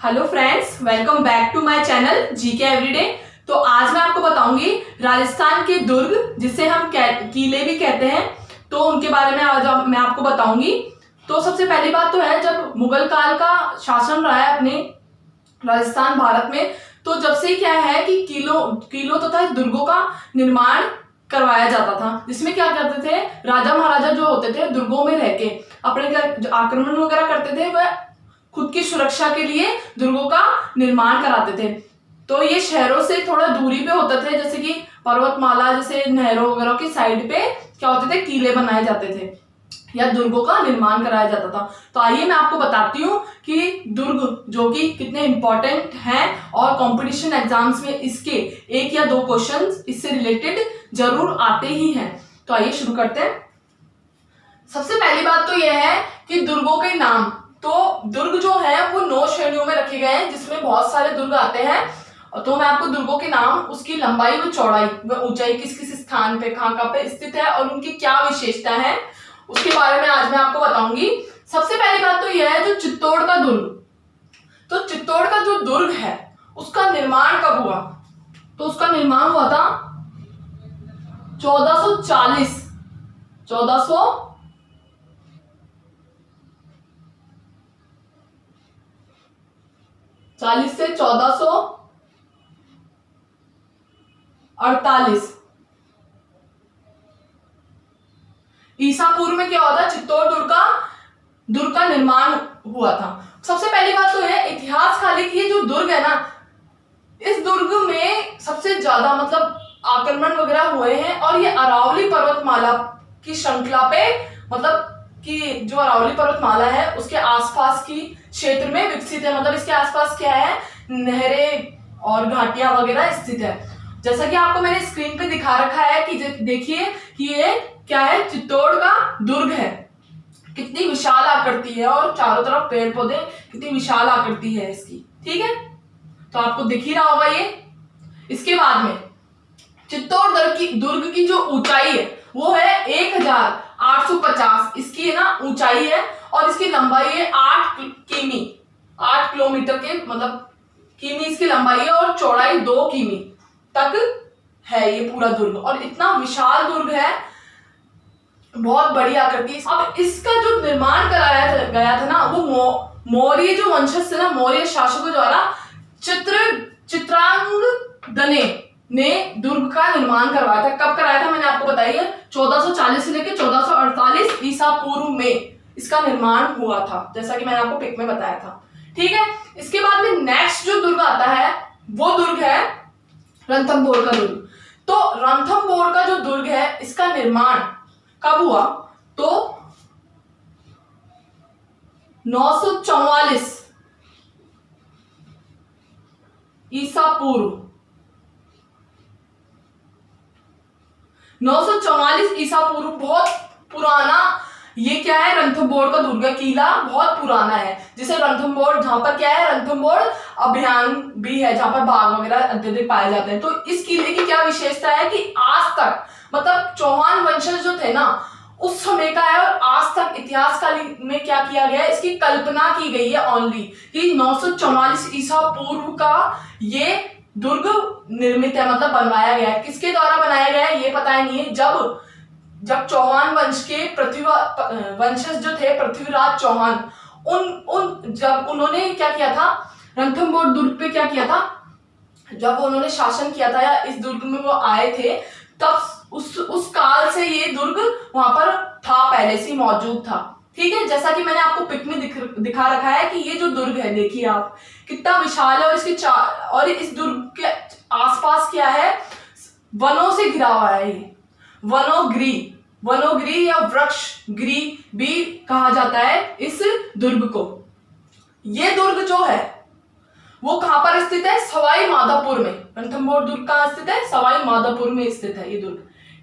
Hello friends, welcome back to my channel GK everyday. तो आज मैं आपको बताऊंगी राजस्थान के दुर्ग, जिसे हम किले भी कहते हैं, तो उनके बारे में आज मैं आपको बताऊंगी। तो सबसे पहली बात तो है, जब मुगल काल का शासन रहा है अपने राजस्थान भारत में, तो जब से क्या है कि किलों तथा दुर्गों का निर्माण करवाया जाता था, जिसमें क्या करते थे, राजा महाराजा जो होते थे दुर्गों में रह के अपने जो आक्रमण वगैरह करते थे, वह खुद की सुरक्षा के लिए दुर्गों का निर्माण कराते थे। तो ये शहरों से थोड़ा दूरी पे होते थे, जैसे कि पर्वतमाला, जैसे नहरों वगैरह की साइड पे क्या होते थे, किले बनाए जाते थे या दुर्गों का निर्माण कराया जाता था। तो आइए मैं आपको बताती हूँ कि दुर्ग जो कि कितने इंपॉर्टेंट हैं और कंपटीशन एग्जाम्स में इसके 1 या 2 क्वेश्चंस इससे रिलेटेड जरूर आते ही हैं। तो आइए शुरू करते हैं। सबसे पहली बात तो यह है कि दुर्गों के नाम। तो दुर्ग जो है वो 9 श्रेणियों में रखे गए हैं, जिसमें बहुत सारे दुर्ग आते हैं। तो मैं आपको दुर्गों के नाम, उसकी लंबाई व चौड़ाई व ऊंचाई, किस किस स्थान पे कहाँ पे स्थित है और उनकी क्या विशेषता है, उसके बारे में आज मैं आपको बताऊंगी। सबसे पहली बात तो यह है जो चित्तौड़ का दुर्ग। तो चित्तौड़ का जो दुर्ग है उसका निर्माण कब हुआ? तो उसका निर्माण हुआ था 1440 से 1448 ईसा पूर्व में क्या हुआ था, चित्तौड़ दुर्ग का निर्माण हुआ था। सबसे पहली बात तो है इतिहास काली की, ये जो दुर्ग है ना, इस दुर्ग में सबसे ज्यादा मतलब आक्रमण वगैरह हुए हैं, और ये अरावली पर्वतमाला की श्रृंखला पे, मतलब कि जो अरावली पर्वतमाला है उसके आसपास की क्षेत्र में विकसित है। मतलब इसके आसपास क्या है, नहरें और घाटियां वगैरह स्थित है। जैसा कि आपको मैंने स्क्रीन पे दिखा रखा है कि देखिए कि ये क्या है, चित्तौड़ का दुर्ग है। कितनी विशाल आकृति है और चारों तरफ पेड़ पौधे, कितनी विशाल आकृति है इसकी। ठीक है, तो आपको दिख ही रहा होगा ये। इसके बाद में चित्तौड़ दुर्ग की जो ऊंचाई है वो है 1850, इसकी है ना ऊंचाई है, और इसकी लंबाई है 8 किलोमीटर के, मतलब किमी इसकी लंबाई है, और चौड़ाई 2 किमी तक है ये पूरा दुर्ग। और इतना विशाल दुर्ग है, बहुत बड़ी आकृति। अब इसका जो निर्माण कराया गया था ना, वो मौर्य जो वंशज थे ना, मौर्य शासकों द्वारा चित्रांगदने ने दुर्ग का निर्माण करवाया था। कब कराया था मैंने आपको बताया, 1440 से लेकर 1448 ईसा पूर्व में इसका निर्माण हुआ था, जैसा कि मैंने आपको पिक में बताया था। ठीक है, इसके बाद में नेक्स्ट जो दुर्ग आता है वो दुर्ग है रणथंभौर का दुर्ग। तो रणथंभौर का जो दुर्ग है इसका निर्माण कब हुआ? तो 944 ईसा पूर्व, 944 ईसा पूर्व। बहुत पुराना ये क्या है, रणथंभौर का दुर्ग किला बहुत पुराना है, जिसे रणथंभौर, जहां पर क्या है, रणथंभौर अभयारण्य भी है, जहां पर बाघ वगैरह अत्यधिक पाए जाते हैं। तो इस किले की क्या विशेषता है कि आज तक, मतलब चौहान वंशज जो थे ना उस समय का है, और आज तक इतिहास काल में क्या किया गया है, इसकी कल्पना की गई है ओनली कि 944 ईसा पूर्व का ये दुर्ग निर्मित है, मतलब बनवाया गया है। किसके द्वारा बनाया गया है ये पता ही नहीं है। जब चौहान वंश के वंशज जो थे, पृथ्वीराज चौहान, जब उन्होंने क्या किया था, रणथंभौर दुर्ग पे क्या किया था, जब उन्होंने शासन किया था या इस दुर्ग में वो आए थे, तब उस काल से ये दुर्ग वहां पर था, पहले से मौजूद था। ठीक है, जैसा कि मैंने आपको पिक में दिखा रखा है कि ये जो दुर्ग है, देखिए आप कितना विशाल है, और इसके और इस दुर्ग के आसपास क्या है, वनों से घिरा हुआ है। ये वनोग्री या वृक्षगिरी भी कहा जाता है इस दुर्ग को। ये दुर्ग जो है वो कहां पर स्थित है, सवाई माधोपुर में। रणथंभौर दुर्ग कहां स्थित है, सवाई माधोपुर में स्थित है ये दुर्ग।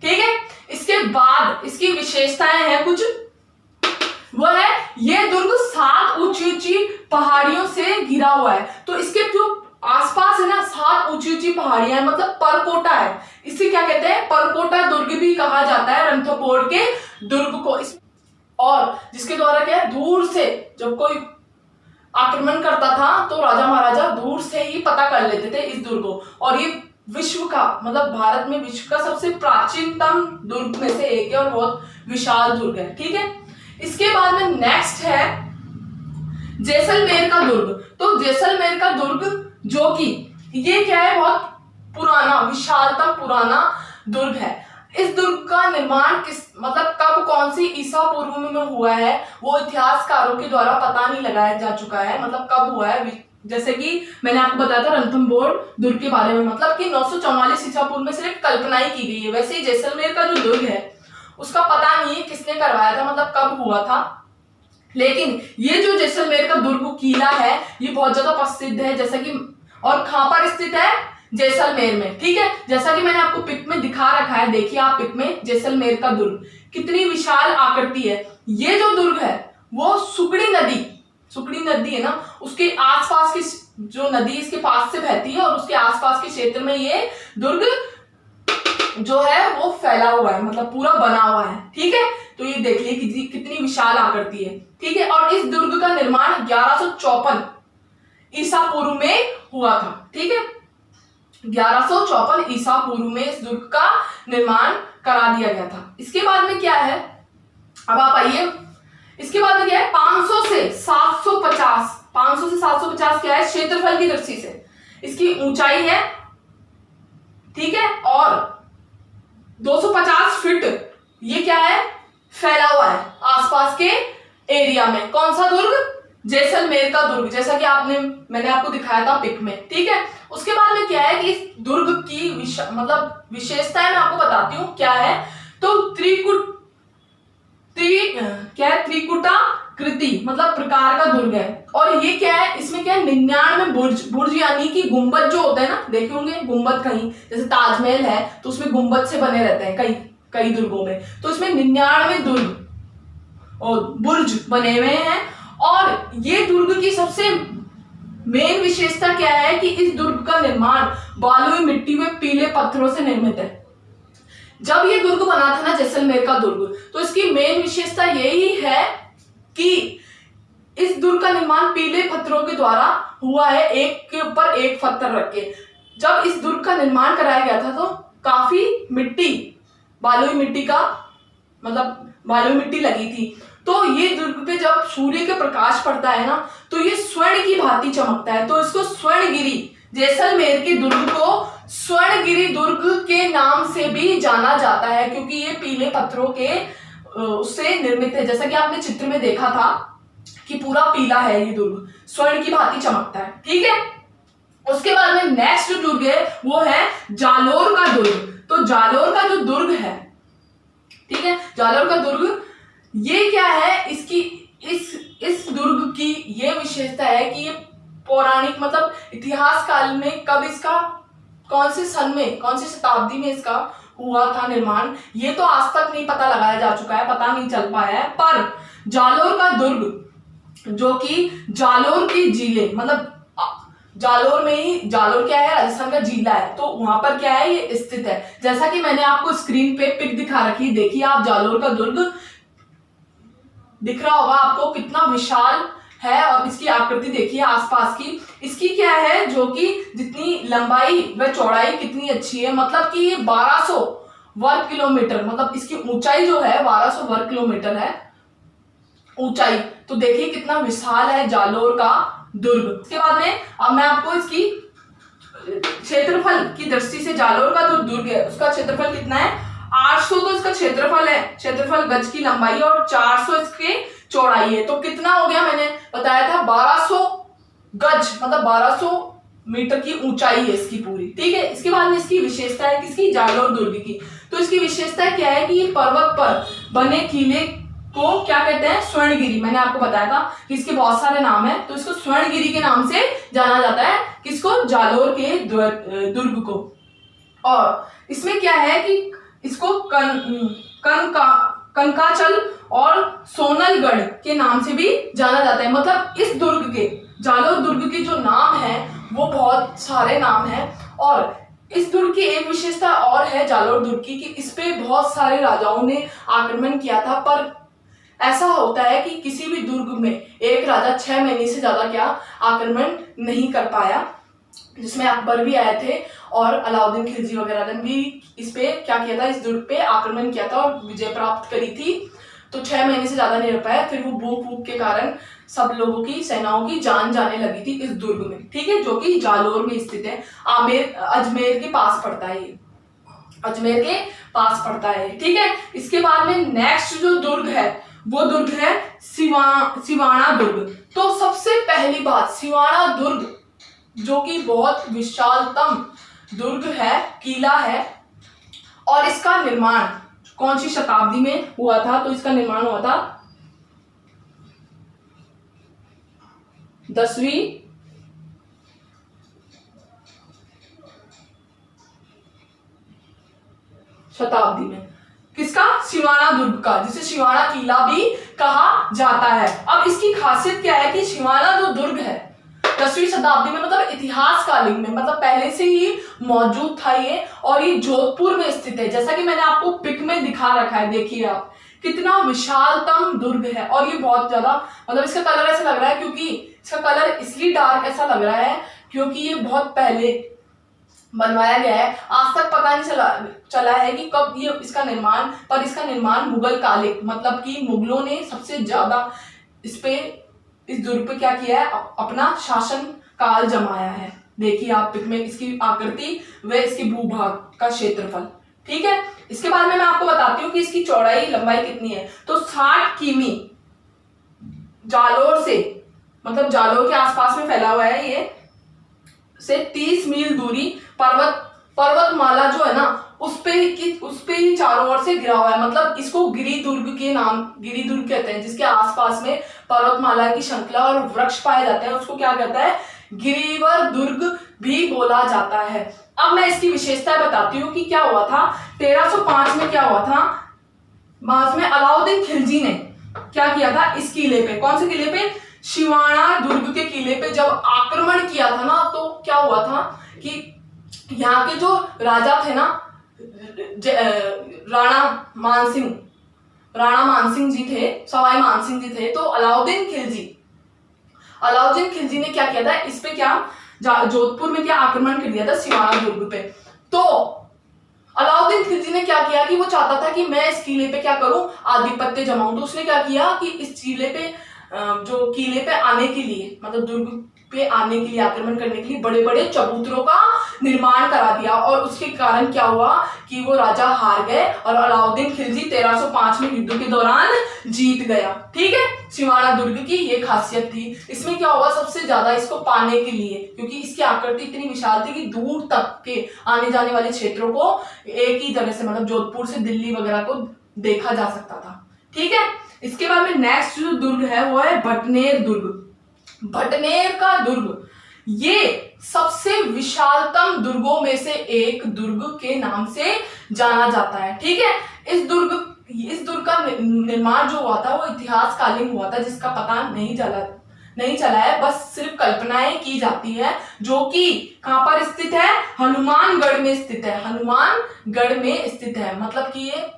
ठीक है, इसके बाद इसकी विशेषताएं हैं कुछ, वो है ये दुर्ग 7 ऊंची पहाड़ियों से घिरा हुआ है। तो इसके जो आसपास है ना 7 ऊंची पहाड़ियां हैं, मतलब परकोटा है। इसे क्या कहते हैं, परकोटा दुर्ग भी कहा जाता है रणथंभौर के दुर्ग को। और जिसके द्वारा क्या है, दूर से जब कोई आक्रमण करता था तो राजा महाराजा दूर से ही पता कर लेते थे इस दुर्ग को। और ये विश्व का मतलब भारत में विश्व का सबसे प्राचीनतम दुर्ग में से एक है और बहुत विशाल दुर्ग है। ठीक है, इसके बाद में नेक्स्ट है जैसलमेर का दुर्ग। तो जैसलमेर का दुर्ग जो कि ये क्या है, बहुत पुराना विशालतम पुराना दुर्ग है। इस दुर्ग का निर्माण किस मतलब कब कौन सी ईसा पूर्व में हुआ है वो इतिहासकारों के द्वारा पता नहीं लगाया जा चुका है, मतलब कब हुआ है। जैसे कि मैंने आपको बताया था रणथंभौर दुर्ग के बारे में, मतलब कि 944 ईसा पूर्व में सिर्फ कल्पना ही की गई है। वैसे ही जैसलमेर का जो दुर्ग है उसका पता नहीं है किसने करवाया था, मतलब कब हुआ था। लेकिन ये जो जैसलमेर का दुर्ग किला है ये बहुत ज्यादा प्रसिद्ध है, जैसा कि और कहां पर स्थित है, जैसलमेर में। ठीक है, जैसा कि मैंने आपको पिक में दिखा रखा है, देखिए आप पिक में जैसलमेर का दुर्ग कितनी विशाल आकृति है। ये जो दुर्ग है वो सुकड़ी नदी है ना, उसके आसपास की जो नदी इसके पास से बहती है और उसके आसपास के क्षेत्र में ये दुर्ग जो है वो फैला हुआ है, मतलब पूरा बना हुआ है। ठीक है, तो ये देख लीजिए कितनी विशाल आकृति है। ठीक है, और इस दुर्ग का निर्माण 1154 ईसा पूर्व में हुआ था। ठीक है, 1154 ईसा पूर्व में इस दुर्ग का निर्माण करा दिया गया था। इसके बाद में क्या है, अब आप आइए, इसके बाद में क्या है, 500 से 750 क्या है, क्षेत्रफल की दृष्टि से इसकी ऊंचाई है। ठीक है, और 250 फीट ये क्या है, फैला हुआ है आसपास के एरिया में। कौन सा दुर्ग, जैसलमेर का दुर्ग, जैसा कि मैंने आपको दिखाया था पिक में। ठीक है, उसके बाद में क्या है कि इस दुर्ग की मतलब विशेषताएं मैं आपको बताती हूँ क्या है। तो त्रिकुटाकृति मतलब प्रकार का दुर्ग है। और ये क्या है, इसमें क्या है, 99 बुर्ज यानी कि गुंबद जो होते हैं ना, देखे होंगे गुंबद, कहीं जैसे ताजमहल है तो उसमें गुंबद से बने रहते हैं कई दुर्गों में, तो इसमें 99 दुर्ग और बुर्ज बने हुए हैं। और ये दुर्ग की सबसे मेन विशेषता क्या है कि इस दुर्ग का निर्माण बालुई मिट्टी में पीले पत्थरों से निर्मित है। जब ये दुर्ग बना था ना, जैसलमेर का दुर्ग, तो इसकी मेन विशेषता यही है कि इस दुर्ग का निर्माण पीले पत्थरों के द्वारा हुआ है, एक के ऊपर एक पत्थर रख के। जब इस दुर्ग का निर्माण कराया गया था तो काफी बालुई मिट्टी लगी थी। तो ये दुर्ग पे जब सूर्य का प्रकाश पड़ता है ना तो ये स्वर्ण की भांति चमकता है, तो इसको स्वर्णगिरी, जैसलमेर के दुर्ग को स्वर्णगिरी दुर्ग के नाम से भी जाना जाता है, क्योंकि ये पीले पत्थरों के उससे निर्मित है। जैसा कि आपने चित्र में देखा था कि पूरा पीला है ये दुर्ग, स्वर्ण की भांति चमकता है। ठीक है, उसके बाद में नेक्स्ट जो दुर्ग है वो है जालोर का दुर्ग। तो जालोर का जो दुर्ग है, ठीक है, जालोर का दुर्ग ये क्या है, इसकी इस दुर्ग की ये विशेषता है कि ये पौराणिक मतलब इतिहास काल में कब इसका कौन से शताब्दी में इसका हुआ था निर्माण, ये तो आज तक नहीं पता लगाया जा चुका है, पता नहीं चल पाया है। पर जालोर का दुर्ग जो कि जालोर की जिले मतलब जालोर में ही, जालोर क्या है, राजस्थान का जिला है, तो वहां पर क्या है ये स्थित है। जैसा कि मैंने आपको स्क्रीन पे पिक दिखा रखी, देखिए आप जालोर का दुर्ग दिख रहा होगा आपको, कितना विशाल है और इसकी आकृति देखिए आसपास की। इसकी क्या है जो कि जितनी लंबाई व चौड़ाई कितनी अच्छी है, मतलब कि ये 1200 वर्ग किलोमीटर, मतलब इसकी ऊंचाई जो है 1200 वर्ग किलोमीटर है ऊंचाई। तो देखिए कितना विशाल है जालोर का दुर्ग। इसके बाद में अब मैं आपको इसकी क्षेत्रफल की दृष्टि से जालोर का जो दुर्ग है उसका क्षेत्रफल कितना है, 800 तो इसका क्षेत्रफल गज की लंबाई और 400 इसके चौड़ाई है। तो कितना हो गया, मैंने बताया था 1200 गज मतलब 1200 मीटर की ऊंचाई है इसकी पूरी। ठीक है, इसके बाद में इसकी विशेषता है किसकी, जालोर दुर्ग की। तो इसकी विशेषता क्या है कि ये पर्वत पर बने किले को क्या कहते हैं, स्वर्णगिरी। मैंने आपको बताया था कि इसके बहुत सारे नाम है, तो इसको स्वर्णगिरी के नाम से जाना जाता है, किसको, जालोर के दुर्ग को। और इसमें क्या है कि इसको कनकाचल और सोनलगढ़ के नाम से भी जाना जाता है। मतलब इस दुर्ग के, जालोर दुर्ग के जो नाम है वो बहुत सारे नाम हैं। और इस दुर्ग की एक विशेषता और है जालोर दुर्ग की कि इस पे बहुत सारे राजाओं ने आक्रमण किया था, पर ऐसा होता है कि किसी भी दुर्ग में एक राजा 6 महीने से ज्यादा क्या आक्रमण नहीं कर पाया, जिसमें अकबर भी आए थे और अलाउद्दीन खिलजी वगैरह ने भी इस पे क्या किया था, इस दुर्ग पे आक्रमण किया था और विजय प्राप्त करी थी। तो 6 महीने से ज्यादा नहीं रह पाया। फिर वो भूख भूख के कारण सब लोगों की, सेनाओं की जान जाने लगी थी इस दुर्ग में, ठीक है, जो कि जालोर में स्थित है, अजमेर के पास पड़ता है, ये अजमेर के पास पड़ता है, ठीक है। इसके बाद में नेक्स्ट जो दुर्ग है वो दुर्ग है सिवाना दुर्ग। तो सबसे पहली बात, सिवाना दुर्ग जो कि बहुत विशालतम दुर्ग है, किला है, और इसका निर्माण कौन सी शताब्दी में हुआ था? तो इसका निर्माण हुआ था 10वीं शताब्दी में। किसका? सिवाना दुर्ग का, जिसे सिवाना किला भी कहा जाता है। अब इसकी खासियत क्या है कि सिवाना जो दुर्ग है 10वीं शताब्दी में, मतलब इतिहास कालीन में, मतलब पहले से ही मौजूद था ये, और ये जोधपुर में स्थित है। जैसा कि मैंने आपको पिक में दिखा रखा है, देखिए आप, कितना विशालतम दुर्ग है। और ये बहुत ज्यादा, मतलब इसका कलर ऐसा लग रहा है, क्योंकि इसका कलर इसलिए डार्क ऐसा लग रहा है क्योंकि ये बहुत पहले बनवाया गया है। आज तक पता नहीं चला है कि कब ये इसका निर्माण, पर इसका निर्माण मुगल कालिक, मतलब कि मुगलों ने सबसे ज्यादा इस दुर्ग पे क्या किया है, अपना शासन काल जमाया है। देखिए आप पिक में इसकी आकृति व इसकी भूभाग का क्षेत्रफल, ठीक है। इसके बाद में मैं आपको बताती हूँ कि इसकी चौड़ाई लंबाई कितनी है। तो 60 किमी जालोर से, मतलब जालोर के आसपास में फैला हुआ है ये, से 30 मील दूरी पर्वतमाला जो है ना, उस पे ही चारों ओर से घिरा हुआ है। मतलब इसको गिरी दुर्ग कहते हैं, जिसके आसपास में पर्वतमाला की श्रृंखला और वृक्ष पाए जाते हैं, उसको क्या कहता है, गिरिवर दुर्ग भी बोला जाता है। अब मैं इसकी विशेषता बताती हूँ कि क्या हुआ था 1305 में। क्या हुआ था, बाद में अलाउद्दीन खिलजी ने क्या किया था, इस किले पे, कौन से किले पे, सिवाना दुर्ग के किले पे जब आक्रमण किया था ना, तो क्या हुआ था कि यहाँ के जो राजा थे ना, राणा मानसिंह जी थे, सवाई मानसिंह जी थे। तो अलाउद्दीन खिलजी ने क्या किया था, इस पे क्या, जोधपुर में क्या आक्रमण कर दिया था सिवाना दुर्ग पे। तो अलाउद्दीन खिलजी ने क्या किया कि वो चाहता था कि मैं इस किले पे क्या करूं, आधिपत्य जमाऊं। तो उसने क्या किया कि इस किले पे आने के लिए, मतलब दुर्ग पे आने के लिए, आक्रमण करने के लिए बड़े बड़े चबूतरों का निर्माण करा दिया। और उसके कारण क्या हुआ कि वो राजा हार गए और अलाउद्दीन खिलजी 1305 में युद्ध के दौरान जीत गया, ठीक है। सिवाना दुर्ग की ये खासियत थी। इसमें क्या हुआ, सबसे ज्यादा इसको पाने के लिए, क्योंकि इसकी आकृति इतनी विशाल थी कि दूर तक के आने जाने वाले क्षेत्रों को एक ही जगह से, मतलब जोधपुर से दिल्ली वगैरह को देखा जा सकता था, ठीक है। इसके बाद में नेक्स्ट जो दुर्ग है वो है भटनेर दुर्ग। भटनेर का दुर्ग ये सबसे विशालतम दुर्गों में से एक दुर्ग के नाम से जाना जाता है, ठीक है। इस दुर्ग का निर्माण जो हुआ था वो इतिहास कालीन हुआ था, जिसका पता नहीं चला है, बस सिर्फ कल्पनाएं की जाती है, जो कि कहां पर स्थित है, हनुमानगढ़ में स्थित है। मतलब कि ये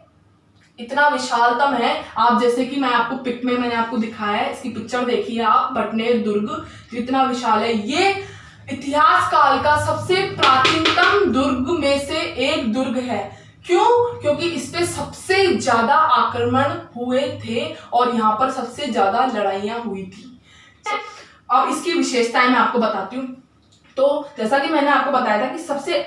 इतना विशालतम है। आप जैसे कि मैं आपको पिक में मैंने आपको दिखाया है, इसकी पिक्चर देखिए आप, भटनेर दुर्ग जितना विशाल है। ये इतिहास काल का सबसे प्राचीनतम दुर्ग में से एक दुर्ग है। क्यों? क्योंकि इस पे सबसे ज्यादा आक्रमण हुए थे और यहाँ पर सबसे ज्यादा लड़ाइयां हुई थी। अब इसकी विशेषताएं मैं आपको बताती हूँ। तो जैसा कि मैंने आपको बताया था कि सबसे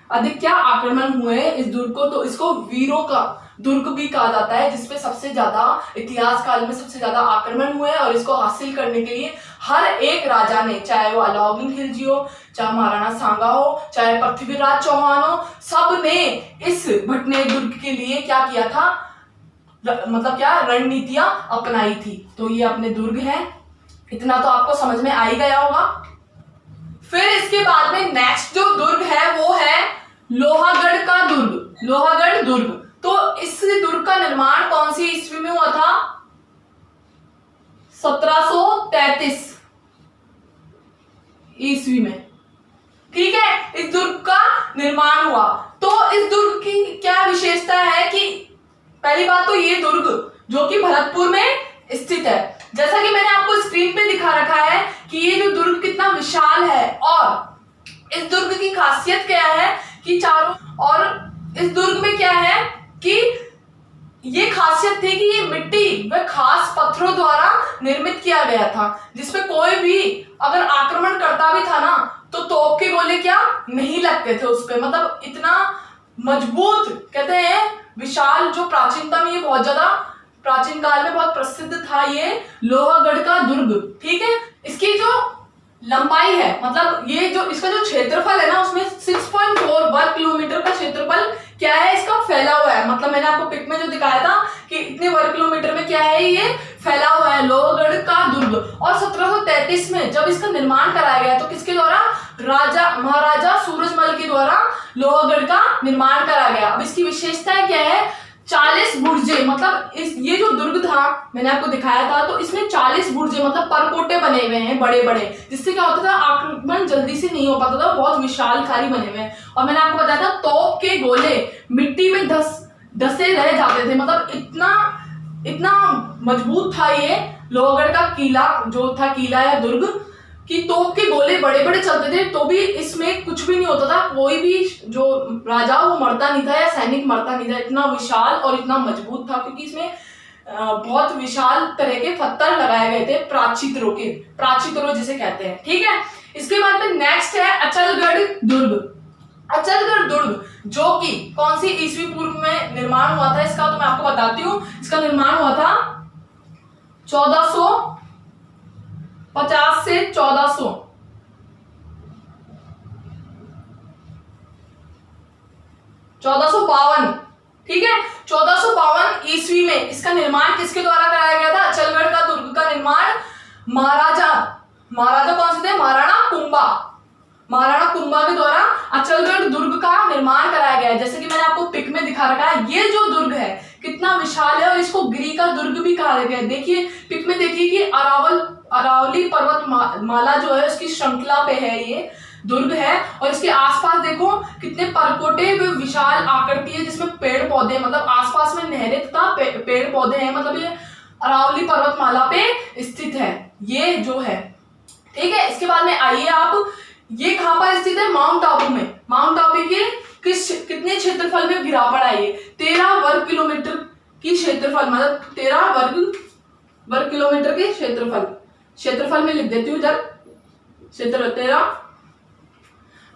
अधिक क्या आक्रमण हुए इस दुर्ग को, तो इसको वीरों का दुर्ग भी कहा जाता है, जिसपे सबसे ज्यादा इतिहास काल में सबसे ज्यादा आक्रमण हुए। और इसको हासिल करने के लिए हर एक राजा ने, चाहे वो अलाउद्दीन खिलजी हो, चाहे महाराणा सांगा हो, चाहे पृथ्वीराज चौहान हो, सब ने इस भटनेर दुर्ग के लिए क्या किया था, मतलब क्या रणनीतियां अपनाई थी। तो ये अपने दुर्ग है, इतना तो आपको समझ में आ ही गया होगा। फिर इसके बाद में नेक्स्ट जो दुर्ग है वो है लोहागढ़ का दुर्ग, लोहागढ़ दुर्ग। तो इस दुर्ग का निर्माण कौन सी ईस्वी में हुआ था, 1733 ईस्वी में, ठीक है, इस दुर्ग का निर्माण हुआ। तो इस दुर्ग की क्या विशेषता है कि पहली बात तो ये दुर्ग जो कि भरतपुर में स्थित है। जैसा कि मैंने आपको स्क्रीन पे दिखा रखा है कि ये जो दुर्ग कितना विशाल है, और इस दुर्ग की खासियत क्या है कि इस दुर्ग में क्या है कि ये खासियत थी कि ये मिट्टी व खास पत्थरों द्वारा निर्मित किया गया था, जिसमें कोई भी अगर आक्रमण करता भी था ना तो तोप के गोले क्या नहीं लगते थे उस पे। मतलब इतना मजबूत, कहते हैं विशाल, जो प्राचीनता में ये बहुत ज्यादा प्राचीन काल में बहुत प्रसिद्ध था ये लोहागढ़ का दुर्ग। ठीक है, इसकी जो लंबाई है, मतलब ये जो इसका जो क्षेत्रफल है ना उसमें 6.4 वर्ग किलोमीटर का क्षेत्रफल क्या है इसका फैला हुआ है। मतलब मैंने आपको पिक में जो दिखाया था कि इतने वर्ग किलोमीटर में क्या है ये फैला हुआ है लोहागढ़ का दुर्ग। और 1733 में जब इसका निर्माण कराया गया तो किसके द्वारा, महाराजा सूरजमल के द्वारा लोहागढ़ का निर्माण कराया गया। अब इसकी विशेषता क्या है, 40 बुर्जे, मतलब ये जो दुर्ग था मैंने आपको दिखाया था तो इसमें 40 बुर्जे मतलब परकोटे बने हुए हैं बड़े बड़े, जिससे क्या होता था आक्रमण जल्दी से नहीं हो पाता था, बहुत विशालकारी बने हुए हैं। और मैंने आपको बताया था तोप के गोले मिट्टी में धसे रह जाते थे, मतलब इतना मजबूत था ये लोहागढ़ का किला, जो था किला या दुर्ग, कि तोप के गोले बड़े बड़े चलते थे तो भी इसमें कुछ भी नहीं होता था, कोई भी जो राजा वो मरता नहीं था या सैनिक मरता नहीं था। इतना विशाल और इतना मजबूत था क्योंकि इसमें बहुत विशाल तरह के पत्थर लगाए गए थे, प्राचीतरों जिसे कहते हैं। ठीक है, इसके बाद में नेक्स्ट है अचलगढ़ दुर्ग। अचलगढ़ दुर्ग जो कि कौन सी ईस्वी पूर्व में निर्माण हुआ था इसका, तो मैं आपको बताती हूँ। इसका निर्माण हुआ था 1450 से 1452। ठीक है, 1452 ईस्वी में इसका निर्माण किसके द्वारा कराया गया था, अचलगढ़ का दुर्ग का निर्माण महाराजा कौन से थे, महाराणा कुंभा के द्वारा अचलगढ़ दुर्ग का निर्माण कराया गया है। जैसे कि मैंने आपको पिक में दिखा रखा है, ये जो दुर्ग है कितना विशाल है और इसको गिरी का दुर्ग भी कहा गया है। देखिए पिक में देखिए कि अरावली पर्वत माला जो है उसकी श्रृंखला पे है ये दुर्ग है, और इसके आसपास देखो कितने परकोटे व विशाल आकृति है जिसमें पेड़ पौधे, मतलब आसपास में नहरें तथा पेड़ पौधे हैं, मतलब ये अरावली पर्वतमाला पे स्थित है ये जो है। ठीक है, इसके बाद में आइए आप, ये कहां पर स्थित है, माउंट आबू में। माउंट आबू के कितने क्षेत्रफल में घिरा पड़ा है ये, 13 वर्ग किलोमीटर की क्षेत्रफल, मतलब 13 वर्ग किलोमीटर के क्षेत्रफल में लिख देती हूँ जब 13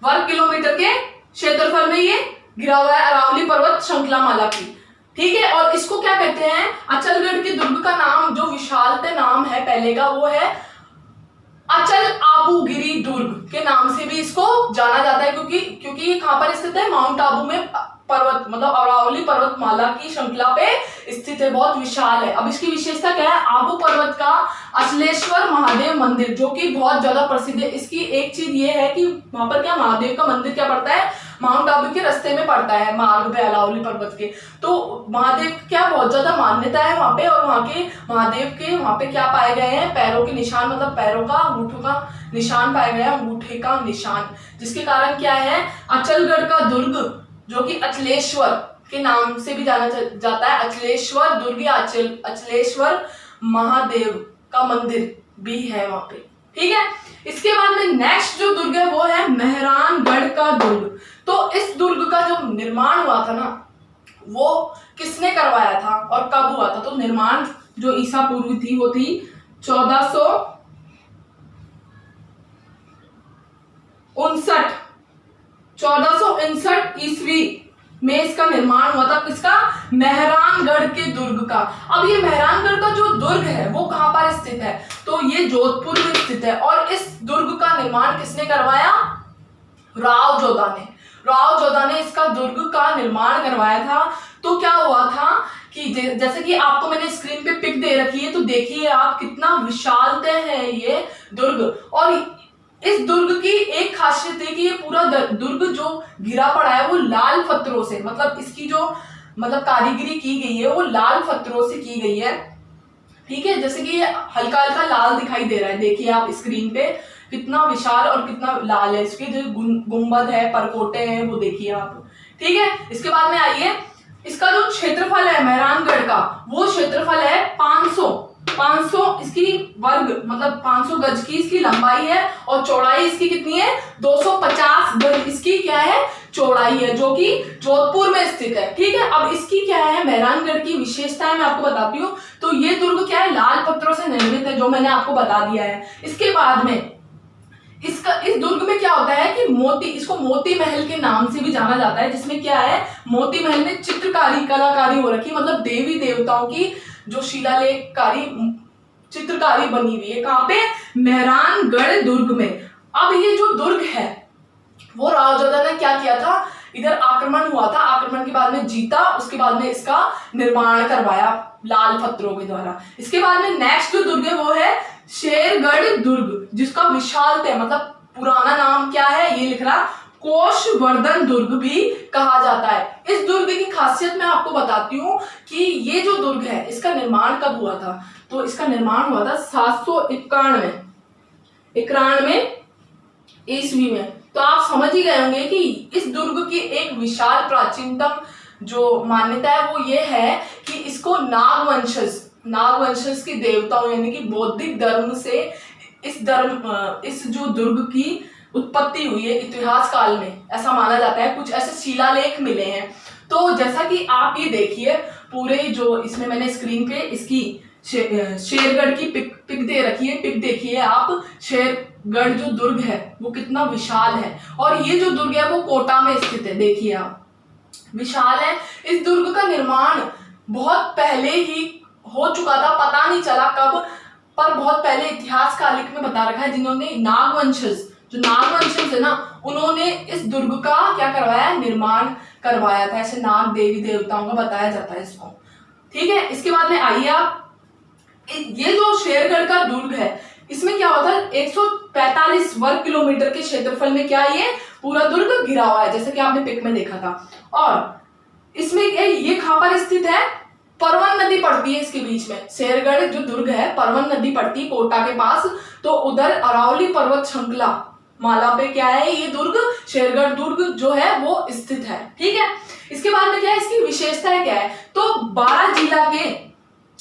वर्ग किलोमीटर के क्षेत्रफल में ये घिरा हुआ है अरावली पर्वत श्रृंखला माला की। ठीक है, और इसको क्या कहते हैं, अचलगढ़ के दुर्ग का नाम जो विशालते नाम है पहले का वो है अचल आबूगिरी दुर्ग के नाम से भी इसको जाना जाता है, क्योंकि ये कहां पर स्थित है, माउंट आबू में पर्वत, मतलब अरावली पर्वतमाला की श्रृंखला पे स्थित है, बहुत विशाल है। अब इसकी विशेषता क्या है, आबू पर्वत का अचलेश्वर महादेव मंदिर जो कि बहुत ज्यादा प्रसिद्ध है। इसकी एक चीज ये है कि वहां पर क्या महादेव का मंदिर क्या पड़ता है, माउंट आबू के रास्ते में पड़ता है, मार्ग पे अरावली पर्वत के, तो महादेव क्या बहुत ज्यादा मान्यता है वहां पे। और वहां के महादेव के वहां पे क्या पाए गए हैं, पैरों के निशान, मतलब पैरों का अंगूठों का निशान पाए गए हैं, अंगूठे का निशान, जिसके कारण क्या है अचलगढ़ का दुर्ग जो कि अचलेश्वर के नाम से भी जाना जाता है, अचलेश्वर दुर्ग या अचलेश्वर महादेव का मंदिर भी है वहां पे। ठीक है, इसके बाद में नेक्स्ट जो दुर्ग है वो है मेहरानगढ़ का दुर्ग। तो इस दुर्ग का जो निर्माण हुआ था ना वो किसने करवाया था और कब हुआ था, तो निर्माण जो ईसा पूर्व थी वो थी 1459 ईस्वी में इसका निर्माण हुआ था, किसका, मेहरानगढ़ के दुर्ग का। अब ये मेहरानगढ़ का जो दुर्ग है वो कहां पर स्थित है, तो ये जोधपुर में स्थित है। और इस दुर्ग का निर्माण किसने करवाया, राव जोधा ने इसका दुर्ग का निर्माण करवाया था। तो क्या हुआ था कि जैसे कि आपको मैंने स्क्रीन पे पिक दे रखी है, तो देखिए आप कितना विशालते है ये दुर्ग। और इस दुर्ग की एक खासियत है कि ये पूरा दुर्ग जो घिरा पड़ा है वो लाल पत्थरों से, मतलब इसकी जो कारीगरी की गई है वो लाल पत्थरों से की गई है। ठीक है, जैसे कि हल्का हल्का लाल दिखाई दे रहा है, देखिए आप स्क्रीन पे कितना विशाल और कितना लाल है, इसके जो गुंबद है, परकोटे हैं, वो देखिए आप। ठीक है, इसके बाद में आइए इसका जो क्षेत्रफल है मेहरानगढ़ का, वो क्षेत्रफल है 500 इसकी वर्ग मतलब 500 गज की इसकी लंबाई है, और चौड़ाई इसकी कितनी है 250 गज इसकी क्या है चौड़ाई है, जो कि जोधपुर में स्थित है। ठीक है, अब इसकी क्या है मेहरानगढ़ की विशेषताएं मैं आपको बताती हूँ। तो ये दुर्ग क्या है लाल पत्थरों से निर्मित है, जो मैंने आपको बता दिया है। इसके बाद में इस दुर्ग में क्या होता है कि इसको मोती महल के नाम से भी जाना जाता है, जिसमें क्या है मोती महल में कलाकारी हो रखी, मतलब देवी देवताओं की जो शिलालेखकारी चित्रकारी बनी हुई है। कहाँ पे मेहरानगढ़ दुर्ग में। अब ये जो दुर्ग है वो राजोधा ने क्या किया था, इधर आक्रमण हुआ था, आक्रमण के बाद में जीता, उसके बाद में इसका निर्माण करवाया लाल पत्थरों के द्वारा। इसके बाद में नेक्स्ट जो दुर्ग है वो है शेरगढ़ दुर्ग, जिसका विशाल मतलब पुराना नाम क्या है ये लिख रहा कोशवर्धन दुर्ग भी कहा जाता है। इस दुर्ग की खासियत मैं आपको बताती हूँ कि ये जो दुर्ग है इसका निर्माण कब हुआ था। तो इसका निर्माण हुआ था 791 ईस्वी में। तो आप समझ ही गए होंगे कि इस दुर्ग की एक विशाल प्राचीनतम जो मान्यता है वो ये है कि इसको नागवंशज की देवताओं यानी कि बौद्धिक धर्म से इस जो दुर्ग की उत्पत्ति हुई है इतिहास काल में, ऐसा माना जाता है। कुछ ऐसे शिलालेख मिले हैं। तो जैसा कि आप ये देखिए पूरे जो इसमें मैंने स्क्रीन पे इसकी शेरगढ़ की पिक दे रखी है, पिक देखिए आप। शेरगढ़ जो दुर्ग है वो कितना विशाल है, और ये जो दुर्ग है वो कोटा में स्थित है। देखिए आप विशाल है। इस दुर्ग का निर्माण बहुत पहले ही हो चुका था, पता नहीं चला कब, पर बहुत पहले इतिहास कालिक में बता रखा है, जिन्होंने नागवंशज है ना, उन्होंने इस दुर्ग का क्या करवाया निर्माण करवाया था। ऐसे नाग देवी देवताओं का बताया जाता है इसको। ठीक है, इसके बाद में आइए आप, ये जो शेरगढ़ का दुर्ग है इसमें क्या होता है 145 वर्ग किलोमीटर के क्षेत्रफल में क्या ये पूरा दुर्ग घिरा हुआ है, जैसे कि आपने पिक में देखा था। और इसमें ये कहां पर स्थित है, परवन नदी पड़ती है इसके बीच में। शेरगढ़ जो दुर्ग है परवन नदी पड़ती है कोटा के पास, तो उधर अरावली पर्वत श्रृंखला माला पे क्या है ये दुर्ग शेरगढ़ दुर्ग जो है वो स्थित है। ठीक है, इसके बाद में क्या है इसकी विशेषताएं क्या है। तो 12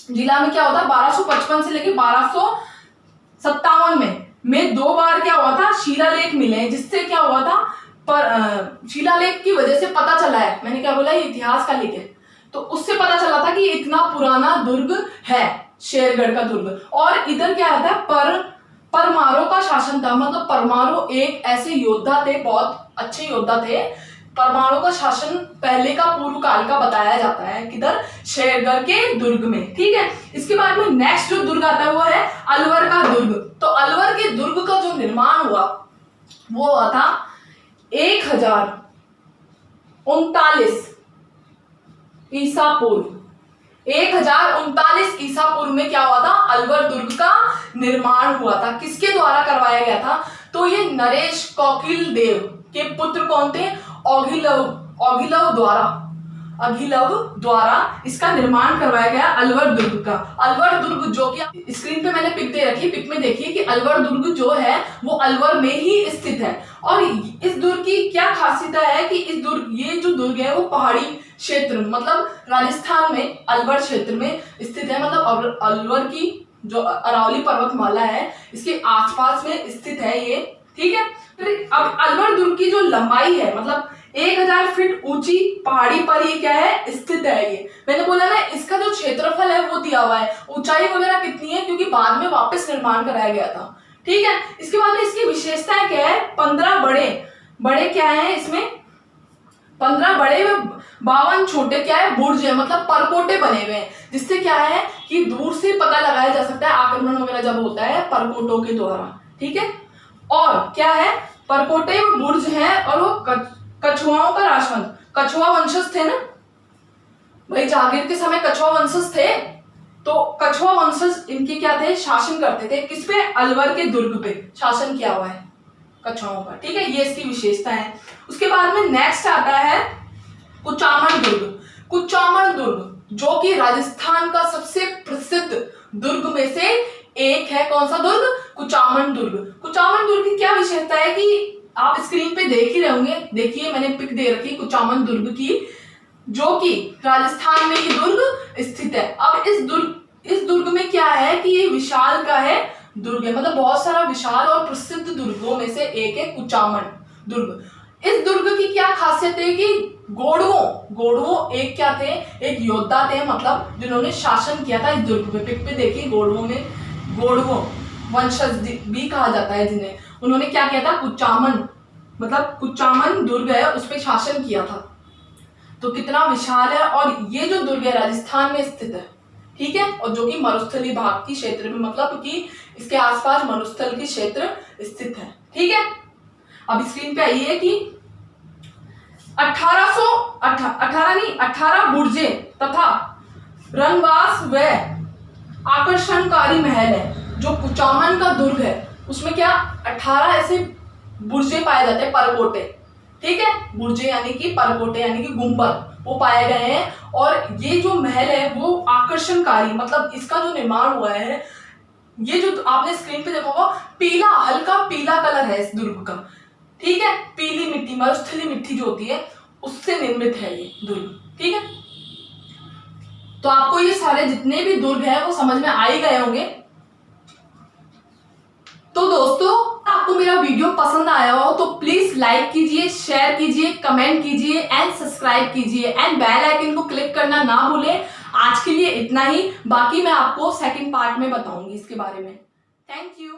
जिला में क्या होता है 1255 से लेकर 1257 में 2 बार क्या हुआ था शिलालेख मिले हैं, जिससे क्या हुआ था पर शिलालेख की वजह से पता चला है, मैंने क्या बोला ये इतिहास का लेख है, तो उससे पता चला था कि इतना पुराना दुर्ग है शेरगढ़ का दुर्ग। और इधर क्या आता है परमारों का शासन था, मतलब परमारों एक ऐसे योद्धा थे, बहुत अच्छे योद्धा थे। परमाणु का शासन पहले का पूर्व काल का बताया जाता है किधर शेरगढ़ के दुर्ग में। ठीक है, इसके बाद में नेक्स्ट जो दुर्ग आता है वो है अलवर का दुर्ग। तो अलवर के दुर्ग का जो निर्माण हुआ वो हुआ था 1039 ईसा पूर्व। 1039 ईसा पूर्व में क्या हुआ था अलवर दुर्ग का निर्माण हुआ था। किसके द्वारा करवाया गया था, तो ये नरेश कौकिल देव के पुत्र कौन थे, अघिलव द्वारा इसका निर्माण करवाया गया अलवर दुर्ग का। अलवर दुर्ग जो कि स्क्रीन पे मैंने पिक दे रखी, पिक में देखिए कि अलवर दुर्ग जो है वो अलवर में ही स्थित है। और इस दुर्ग की क्या खासियत है कि ये जो दुर्ग है वो पहाड़ी क्षेत्र मतलब राजस्थान में अलवर क्षेत्र में स्थित है, मतलब अलवर की जो अरावली पर्वतमाला है इसके आसपास में स्थित है ये। ठीक है, फिर अब अलवर दुर्ग की जो लंबाई है मतलब 1000 फीट ऊंची पहाड़ी पर ये क्या है स्थित है। ये मैंने बोला ना इसका जो क्षेत्रफल है वो दिया हुआ है, ऊंचाई वगैरह कितनी है क्योंकि बाद में वापस निर्माण कराया गया था। ठीक है, इसके बाद में इसकी विशेषताएं क्या है, 15 बड़े क्या है इसमें, 15 बड़े 52 छोटे क्या है बुर्ज है, मतलब परकोटे बने हुए हैं, जिससे क्या है कि दूर से पता लगाया जा सकता है आक्रमण वगैरह जब होता है परकोटों के द्वारा। ठीक है, और क्या है परकोटे बुर्ज हैं और वो कछुआओं का राजवंश, कछुआ वंशज थे ना भाई, जागीर के समय कछुआ वंशज थे, तो कछुआ वंशज इनके क्या थे शासन करते थे, किस पे अलवर के दुर्ग पे शासन किया हुआ है कछुआओं का। ठीक है, ये इसकी विशेषता है। उसके बाद में नेक्स्ट आता है कुचामन दुर्ग। कुचामन दुर्ग जो कि राजस्थान का सबसे प्रसिद्ध दुर्ग में से एक है। कौन सा दुर्ग, कुचामन दुर्ग। कुचामन दुर्ग की क्या विशेषता है कि आप स्क्रीन पे देख ही रहे होंगे, देखिए मैंने पिक दे रखी कुचामन दुर्ग की। जो कि राजस्थान में ये दुर्ग स्थित है। अब इस दुर्ग में क्या है कि ये विशाल का है दुर्ग है, मतलब बहुत सारा विशाल और प्रसिद्ध दुर्गों में से एक है कुचामन दुर्ग। इस दुर्ग की क्या खासियत है कि गोड़वों एक क्या थे, एक योद्धा थे, मतलब जिन्होंने शासन किया था इस दुर्ग पे। पिक पे देखिए, गोड़वों वंशज भी कहा जाता है जिन्हें। उन्होंने क्या किया था, कुचामन मतलब कुचामन दुर्ग है उस पर शासन किया था। तो कितना विशाल है, और ये जो दुर्ग है राजस्थान में स्थित है, ठीक है, और जो कि मरुस्थली भाग की क्षेत्र में, मतलब कि इसके आसपास मरुस्थल की क्षेत्र स्थित है, ठीक है। अब स्क्रीन पे आइए कि 18 बुर्जे तथा रंगवास व आकर्षणकारी महल है। जो कुचामन का दुर्ग है उसमें क्या 18 ऐसे बुर्जे पाए जाते हैं, परकोटे, ठीक है। बुर्जे यानी कि परकोटे यानी कि गुंबद, वो पाए गए हैं। और ये जो महल है वो आकर्षणकारी, मतलब इसका जो निर्माण हुआ है, ये जो आपने स्क्रीन पे देखा होगा पीला, हल्का पीला कलर है इस दुर्ग का, ठीक है। पीली मिट्टी, मरुस्थली मिट्टी जो होती है उससे निर्मित है ये दुर्ग, ठीक है। तो आपको ये सारे जितने भी दुर्ग हैं वो समझ में आ ही गए होंगे। तो दोस्तों, आपको मेरा वीडियो पसंद आया हो तो प्लीज लाइक कीजिए, शेयर कीजिए, कमेंट कीजिए एंड सब्सक्राइब कीजिए एंड बेल आइकन को क्लिक करना ना भूलें। आज के लिए इतना ही, बाकी मैं आपको सेकंड पार्ट में बताऊंगी इसके बारे में। Thank you.